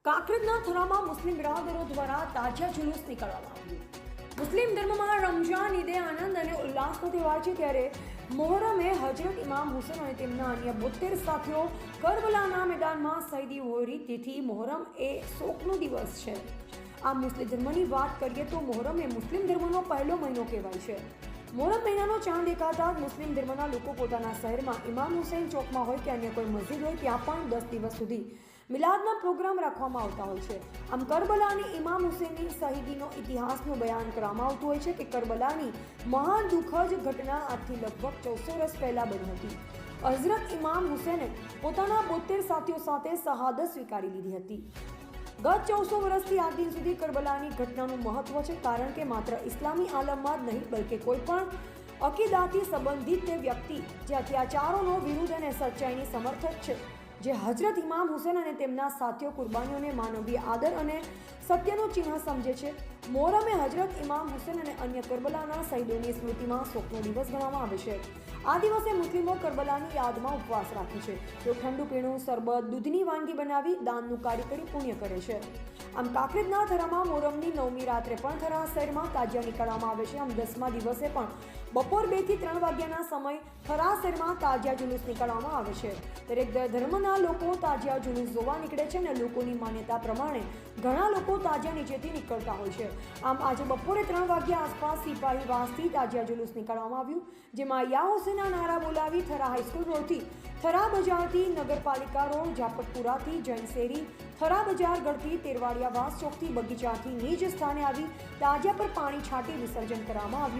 કાંકરેજના થરામાં મુસ્લિમ બિરાદરો દ્વારા તાજિયા જુલુસ નીકળવામાં આવ્યું। મુસ્લિમ ધર્મમાં રમઝાન ઈદે આનંદ અને ઉલ્લાસનો તહેવાર છે, ત્યારે મોહરમ એ હજરત ઇમામ હુસેન અને તેમના અન્ય 72 સાથીઓ કરબલાના મેદાનમાં શહીદી હોરી, તેથી મોહરમ એ શોકનો દિવસ છે। આ મુસ્લિમ ધર્મની વાત કરીએ તો મોહરમ એ મુસ્લિમ ધર્મનો પહેલો મહિનો કહેવાય છે। મોહરમ મહિનાનો ચાંદ દેખાતા જ મુસ્લિમ ધર્મના લોકો પોતાના શહેરમાં ઇમામ હુસેન ચોકમાં હોય કે અન્ય કોઈ મસ્જિદ હોય ત્યાં પણ 10 દિવસ સુધી મિલાદના પ્રોગ્રામ રાખવામાં આવતા હોય છે। આમ કરબલાની ઇમામ હુસેનની શહીદીનો ઇતિહાસનું બયાન કરવામાં આવતું હોય છે કે કરબલાની મહાન દુઃખદ ઘટના આજથી લગભગ 400 વર્ષ પહેલા બની હતી। હઝરત ઇમામ હુસેને પોતાના 72 સાથીઓ સાથે શહાદત સ્વીકારી લીધી હતી। ગત 400 વર્ષથી આજ દિન સુધી કરબલાની ઘટનાનું મહત્વ છે, કારણ કે માત્ર ઇસ્લામી આલમમાં જ નહીં બલ્કિ કોઈ પણ અકીદાથી સંબંધિત તે વ્યક્તિ જે અત્યાચારોનો વિરુદ્ધ અને સચ્ચાઈની સમર્થક છે, જે હજરત ઇમામ હુસેન અને તેમના સાથીઓ કુરબાનીઓને માનવીય આદર અને સત્યનું ચિહ્ન સમજે છે। મોહરમ એ હજરત ઇમામ હુસેન અને અન્ય કરબલાના શહીદોની સ્મૃતિમાં શોકનો દિવસ ગણવામાં આવે છે। આ દિવસે મુસ્લિમો કરબલાની યાદમાં ઉપવાસ રાખે છે। તેઓ ઠંડુ પીણું, શરબત, દૂધની વાનગી બનાવી દાનનું કાર્ય કરી પુણ્ય કરે છે। આમ કાંકરેજના થરામાં મોહરમની 9મી રાત્રે પણ થરા શહેરમાં તાજિયા નીકળવામાં આવે છે। આમ 10મા દિવસે પણ બપોર 2 થી 3 વાગ્યાના સમય થરા શહેરમાં તાજિયા જુલુસ નીકળવામાં આવે છે। દરેક ધર્મના લોકો તાજિયા જુલુસ જોવા નીકળે છે અને લોકોની માન્યતા પ્રમાણે ઘણા લોકો તાજિયા નીચેથી નીકળતા હોય છે। આમ આજે બપોરે 3 વાગ્યા આસપાસ સિપાહી વાસથી તાજિયા જુલુસ નીકળવામાં આવ્યું, જેમાં યા હુસેનના નારા બોલાવી થરા હાઈસ્કૂલ રોડથી, થરા બજારથી, નગરપાલિકા રોડ, જાપટપુરાથી, જૈન શેરી, થરા બજાર ગળથી, તેરવાડિયા વાસ ચોકથી, બગીચાથી નિજ સ્થાને આવી તાજિયા પર પાણી છાંટી વિસર્જન કરવામાં આવ્યું।